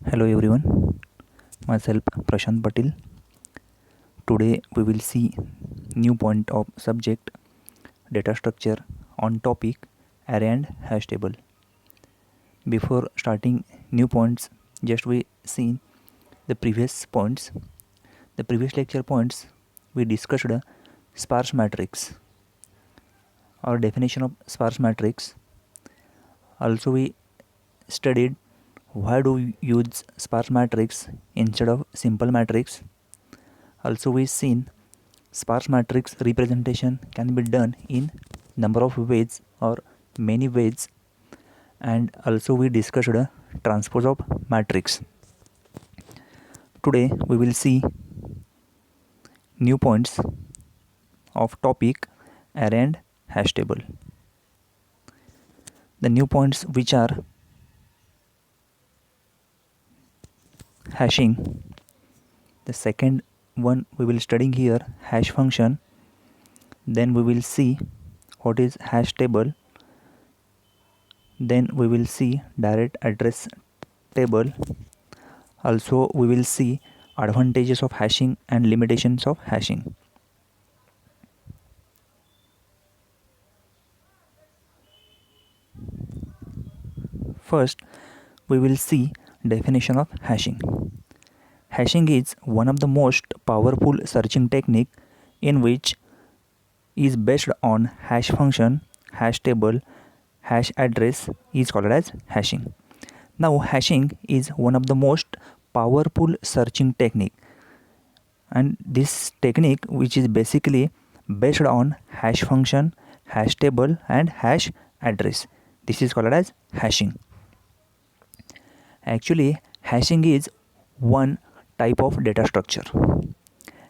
Hello everyone, myself Prashant Patil. Today we will see new point of subject data structure on topic array and hash table. Before starting new points, just we see the previous points. The previous lecture points we discussed sparse matrix or definition of sparse matrix. Also we studied why do we use sparse matrix instead of simple matrix. Also we seen sparse matrix representation can be done in number of ways or many ways, and also we discussed transpose of matrix. Today we will see new points of topic array and hash table. The new points which are hashing. The second one we will studying here hash function. Then we will see what is hash table. Then we will see direct address table. Also we will see advantages of hashing and limitations of hashing. First we will see definition of hashing. Hashing is one of the most powerful searching technique in which is based on hash function, hash table, hash address is called as hashing. Now hashing is one of the most powerful searching technique, and this technique which is basically based on hash function, hash table and hash address. This is called as hashing. Actually hashing is one type of data structure.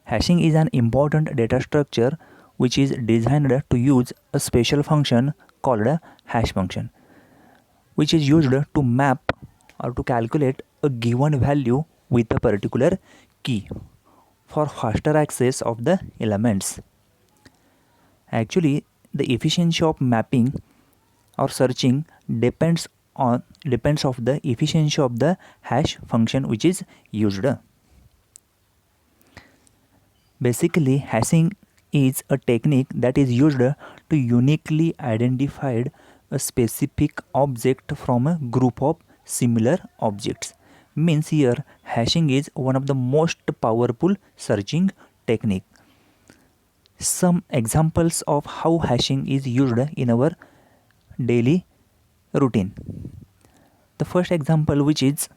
Hashing is an important data structure which is designed to use a special function called a hash function, which is used to map or to calculate a given value with a particular key for faster access of the elements. Actually the efficiency of mapping or searching depends of the efficiency of the hash function which is used. Basically hashing is a technique that is used to uniquely identify a specific object from a group of similar objects. Means here hashing is one of the most powerful searching technique. Some examples of how hashing is used in our daily routine. The first example which is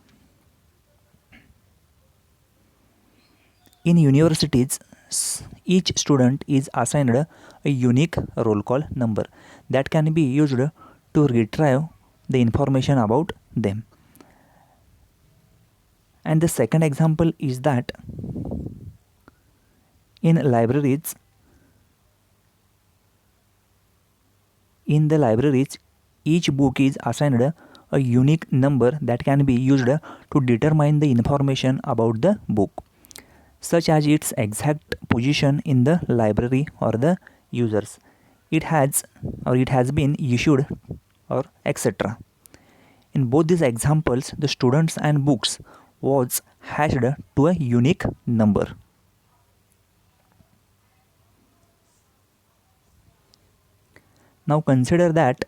in universities, each student is assigned a unique roll call number that can be used to retrieve the information about them. And the second example is that in the libraries, each book is assigned a unique number that can be used to determine the information about the book, such as its exact position in the library or the users it has been issued or etc. In both these examples the students and books was hashed to a unique number. Now consider that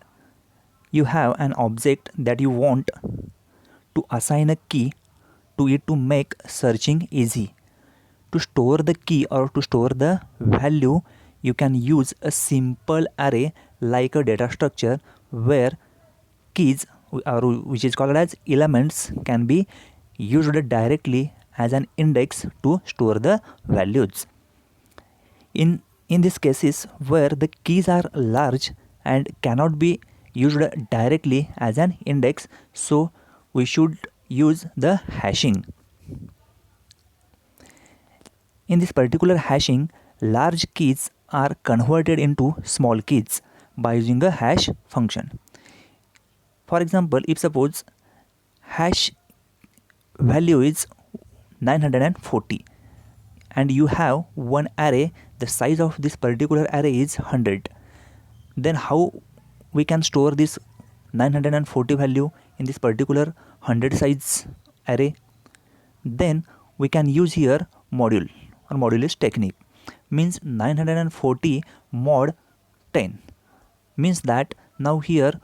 you have an object that you want to assign a key to it to make searching easy. To store the key or to store the value, you can use a simple array like a data structure where keys which is called as elements can be used directly as an index to store the values. In these cases where the keys are large and cannot be used directly as an index, so we should use the hashing. In this particular hashing, large keys are converted into small keys by using a hash function. For example, if suppose hash value is 940 and you have one array, the size of this particular array is 100, then how we can store this 940 value in this particular 100 size array, then we can use here module or modulus technique. Means 940 mod 10 means that now here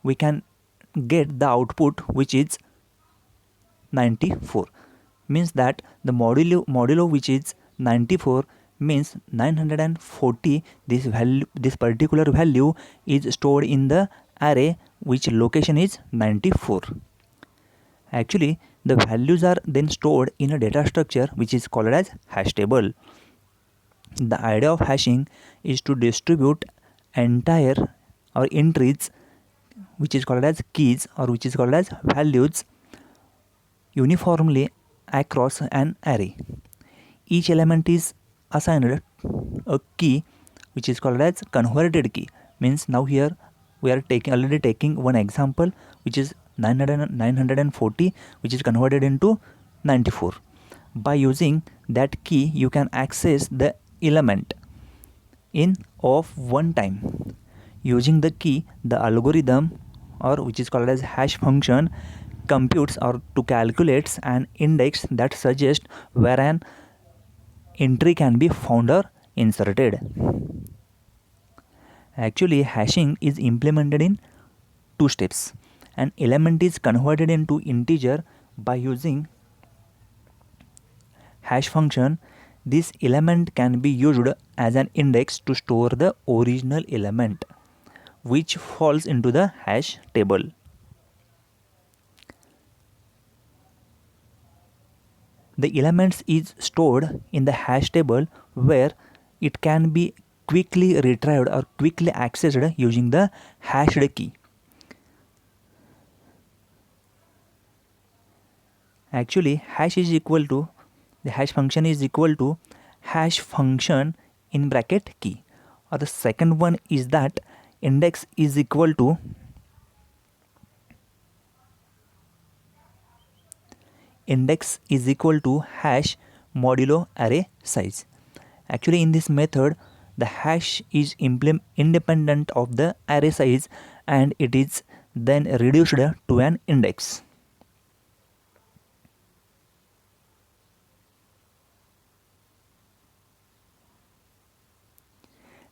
we can get the output which is 94. Means that the modulo which is 94 means 940, this particular value is stored in the array which location is 94. Actually, the values are then stored in a data structure which is called as hash table. The idea of hashing is to distribute entire or entries which is called as keys or which is called as values uniformly across an array. Each element is assigned a key which is called as converted key. Means now here we are already taking one example which is 940 which is converted into 94. By using that key you can access the element in of one time. Using the key, the algorithm or which is called as hash function computes or to calculates an index that suggests where an entry can be found or inserted. Actually, hashing is implemented in two steps. An element is converted into integer by using hash function. This element can be used as an index to store the original element which falls into the hash table. The elements is stored in the hash table where it can be quickly retrieved or quickly accessed using the hashed key. Actually, hash is equal to, the hash function is equal to hash function in bracket key, or the second one is that index is equal to hash modulo array size. Actually, in this method the hash is independent of the array size and it is then reduced to an index.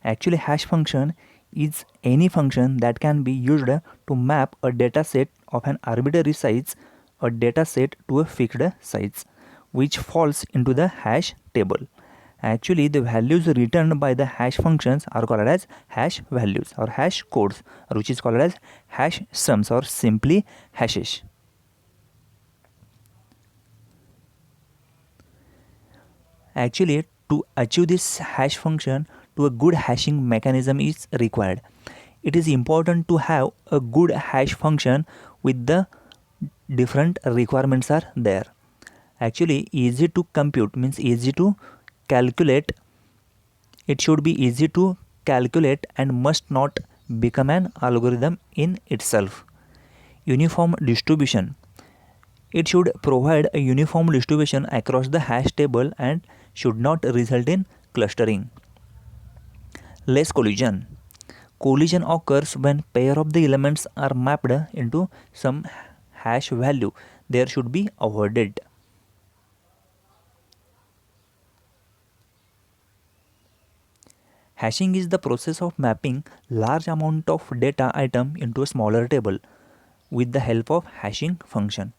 Actually, hash function is any function that can be used to map a data set of an arbitrary size, a data set to a fixed size, which falls into the hash table. Actually, the values returned by the hash functions are called as hash values or hash codes, or which is called as hash sums or simply hashes. Actually, to achieve this hash function, to a good hashing mechanism is required. It is important to have a good hash function with the different requirements are there. Actually, easy to compute means easy to calculate. It should be easy to calculate and must not become an algorithm in itself. Uniform distribution. It should provide a uniform distribution across the hash table and should not result in clustering. Less collision. Collision occurs when pair of the elements are mapped into some hash value. There should be avoided. Hashing is the process of mapping large amount of data item into a smaller table with the help of hashing function.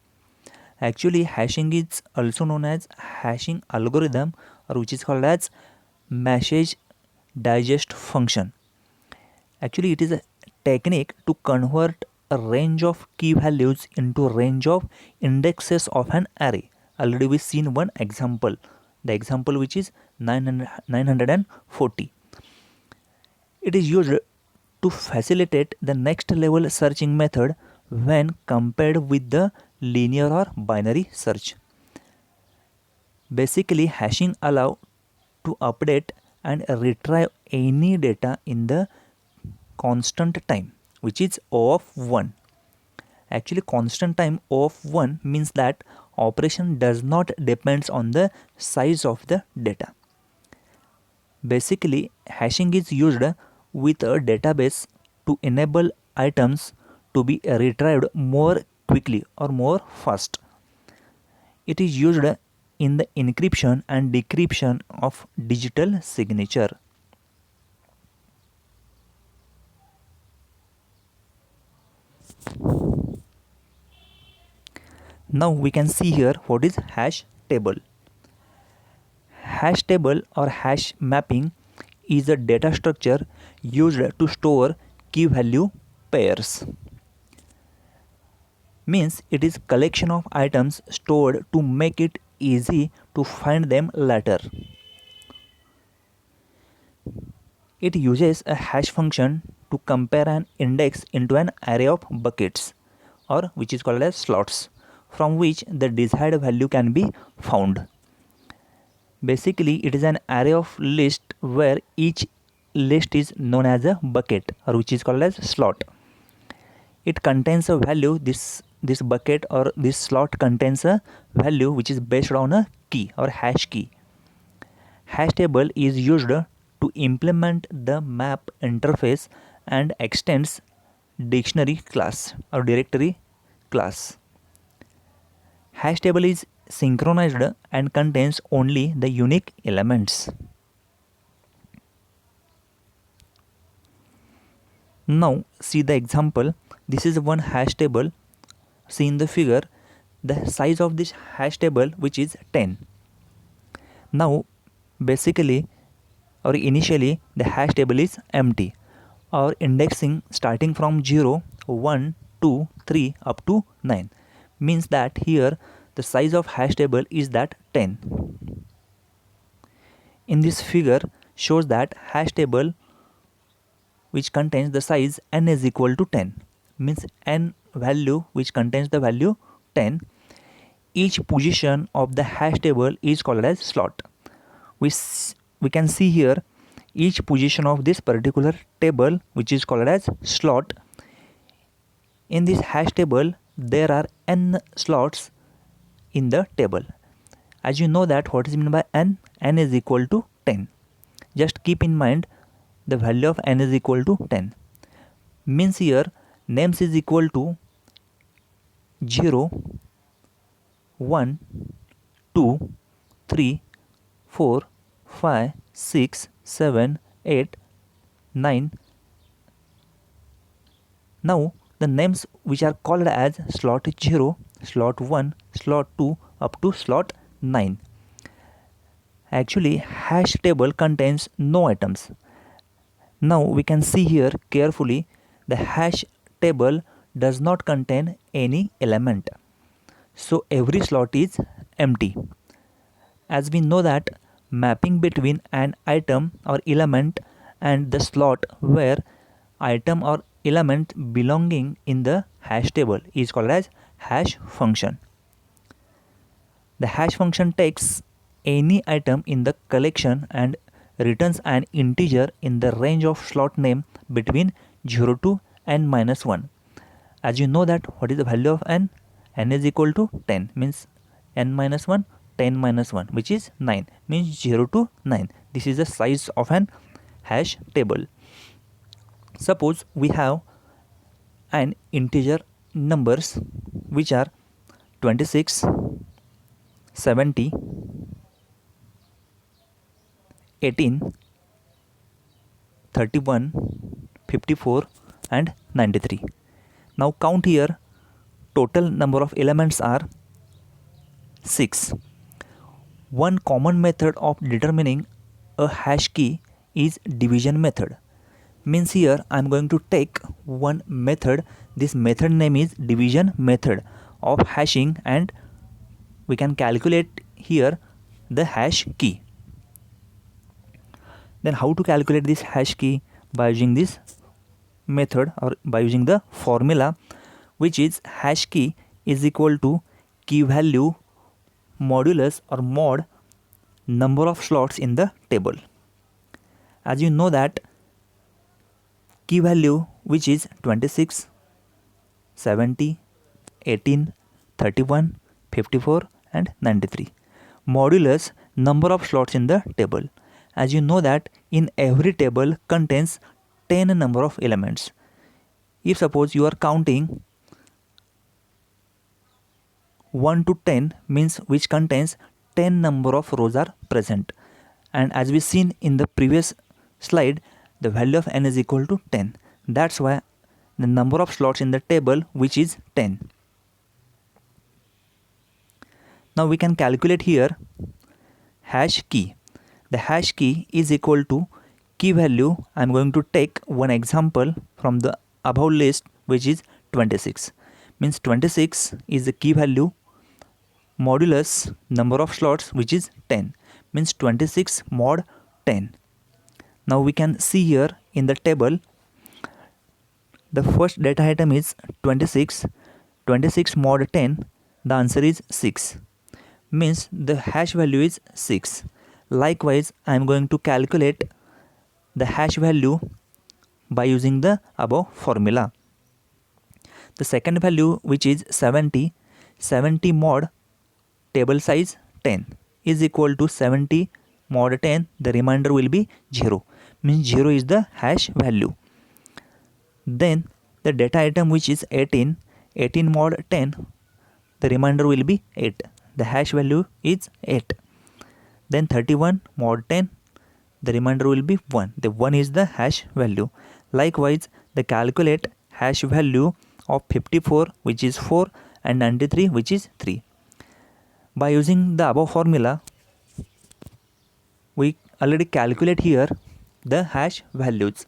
Actually, hashing is also known as hashing algorithm, or which is called as message digest function. Actually, it is a technique to convert a range of key values into a range of indexes of an array. Already we seen one example, the example which is 940. It is used to facilitate the next level searching method when compared with the linear or binary search. Basically, hashing allows to update and retrieve any data in the constant time which is O of 1. Actually, constant time O of 1 means that operation does not depends on the size of the data. Basically, hashing is used with a database to enable items to be retrieved more quickly or more fast. It is used in the encryption and decryption of digital signature. Now we can see here what is hash table. Hash table or hash mapping is a data structure used to store key value pairs. Means it is collection of items stored to make it easy to find them later. It uses a hash function to compare an index into an array of buckets, or which is called as slots, from which the desired value can be found. Basically, it is an array of list where each list is known as a bucket, or which is called as slot. It contains a value. This bucket or this slot contains a value which is based on a key or hash key. Hash table is used to implement the map interface and extends dictionary class or directory class. Hash table is synchronized and contains only the unique elements. Now see the example. This is one hash table. See in the figure the size of this hash table, which is 10. Now basically or initially the hash table is empty, or indexing starting from 0, 1, 2, 3 up to 9, means that here the size of hash table is that 10. In this figure shows that hash table which contains the size n is equal to 10, means n value which contains the value 10. Each position of the hash table is called as slot. We can see here each position of this particular table which is called as slot. In this hash table there are n slots in the table. As you know that what is meant by n is equal to 10. Just keep in mind the value of n is equal to 10. Means here names is equal to 0, 1, 2, 3, 4, 5, 6, 7, 8, 9. Now the names which are called as slot 0, slot 1, slot 2 up to slot 9. Actually hash table contains no items. Now we can see here carefully the hash table does not contain any element. So every slot is empty. As we know that mapping between an item or element and the slot where item or element belonging in the hash table is called as hash function. The hash function takes any item in the collection and returns an integer in the range of slot name between 0 to n minus 1. As you know that what is the value of n? N is equal to 10, means n minus 1, 10 minus 1, which is 9, means 0 to 9. This is the size of an hash table. Suppose we have an integer numbers which are 26, 70, 18, 31, 54 and 93. Now count here. Total number of elements are 6. One common method of determining a hash key is division method. Means here I am going to take one method. This method name is division method of hashing, and we can calculate here the hash key. Then how to calculate this hash key? By using this method or by using the formula, which is hash key is equal to key value modulus or mod number of slots in the table. As you know that key value which is 26, 70, 18, 31, 54 and 93. Modulus number of slots in the table. As you know that in every table contains 10 number of elements. If suppose you are counting 1 to 10 means which contains 10 number of rows are present, and as we seen in the previous slide, the value of n is equal to 10. That's why the number of slots in the table which is 10. Now we can calculate here hash key. The hash key is equal to key value. I am going to take one example from the above list, which is 26. Means 26 is the key value modulus number of slots, which is 10. Means 26 mod 10. Now we can see here in the table, the first data item is 26. 26 mod 10, the answer is 6. Means the hash value is 6. Likewise, I am going to calculate the hash value by using the above formula. The second value, which is 70, 70 mod table size 10 is equal to 70 mod 10, the remainder will be 0. Means 0 is the hash value. Then the data item which is 18, 18 mod 10, the remainder will be 8. The hash value is 8. Then 31 mod 10, the remainder will be 1. The 1 is the hash value. Likewise, the calculate hash value of 54, which is 4, and 93, which is 3. By using the above formula, we already calculate here the hash values,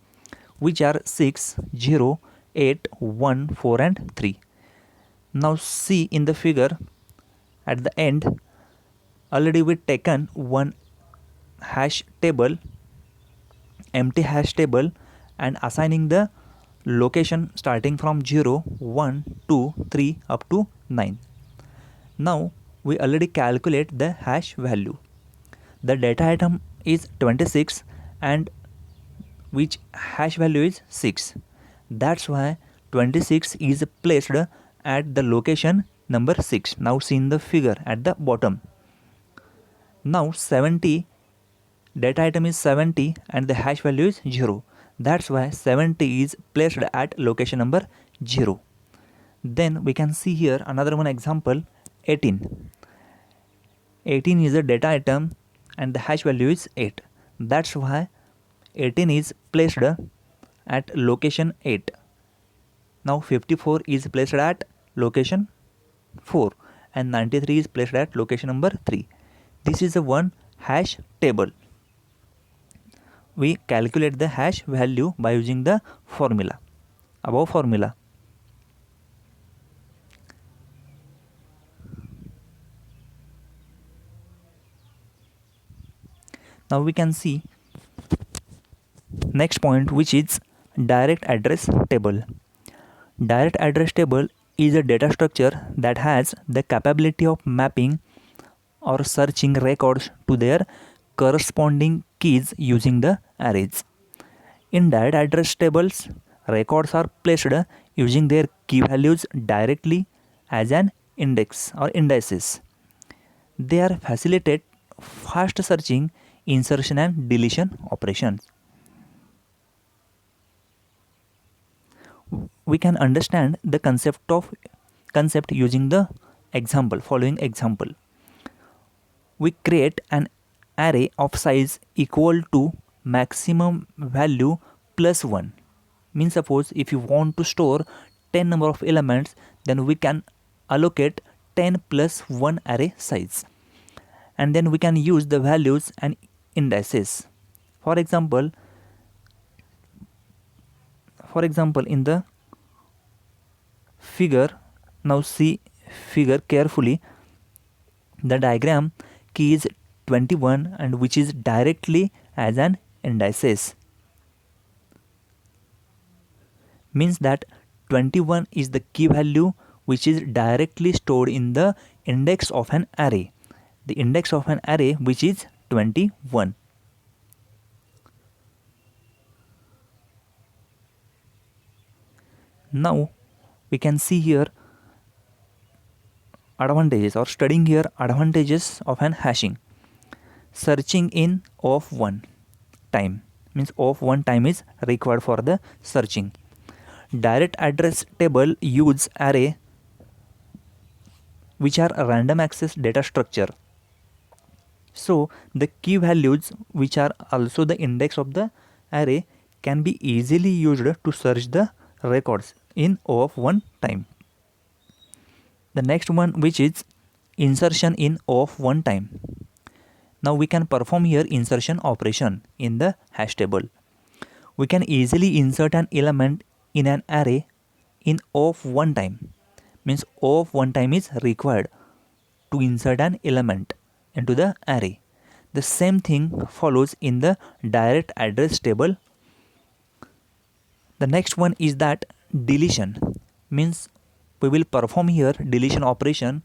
which are 6, 0, 8, 1, 4, and 3. Now see in the figure at the end, already we taken one hash table, empty hash table, and assigning the location starting from 0, 1, 2, 3 up to 9. Now we already calculate the hash value. The data item is 26 and which hash value is 6. That's why 26 is placed at the location number 6. Now see in the figure at the bottom. Now 70, data item is 70 and the hash value is 0. That's why 70 is placed at location number 0. Then we can see here another one example, 18. 18 is a data item and the hash value is 8. That's why 18 is placed at location 8. Now 54 is placed at location 4 and 93 is placed at location number 3. This is a one hash table. We calculate the hash value by using the formula, above formula. Now we can see next point, which is direct address table. Direct address table is a data structure that has the capability of mapping or searching records to their corresponding keys using the arrays. In direct address tables, records are placed using their key values directly as an index or indices. They are facilitate fast searching, insertion and deletion operations. We can understand the concept using the following example. We create an array of size equal to maximum value plus 1. Means suppose if you want to store 10 number of elements, then we can allocate 10 plus 1 array size, and then we can use the values and indices. For example, in the figure, now see figure carefully. The diagram key is 21 and which is directly as an indices. Means that 21 is the key value which is directly stored in the index of an array. The index of an array which is 21. Now we can see here advantages or studying here advantages of an hashing. Searching in of 1 time, means of 1 time is required for the searching. Direct address table use array which are random access data structure. So the key values, which are also the index of the array, can be easily used to search the records in O of 1 time. The next one, which is insertion in O of 1 time. Now we can perform here insertion operation in the hash table. We can easily insert an element in an array in O of 1 time. Means O of 1 time is required to insert an element into the array. The same thing follows in the direct address table. The next one is that deletion. Means we will perform here deletion operation,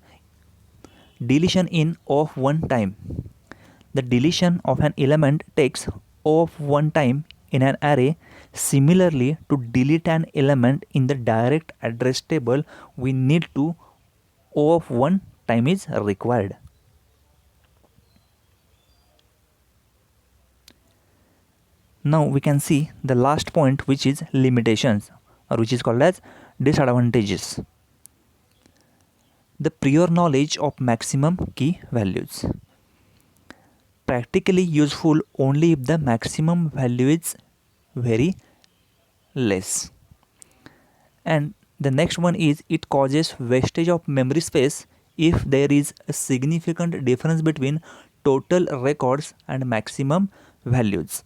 deletion in O of 1 time. The deletion of an element takes O of 1 time in an array. Similarly, to delete an element in the direct address table, we need to O of 1 time is required. Now we can see the last point, which is limitations, or which is called as disadvantages. The prior knowledge of maximum key values. Practically useful only if the maximum value is very less. And the next one is it causes wastage of memory space if there is a significant difference between total records and maximum values.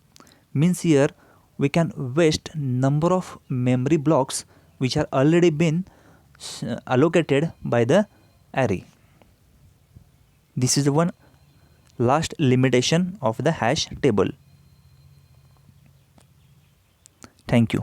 Means here we can waste number of memory blocks which are already been allocated by the array. This is the one last limitation of the hash table. Thank you.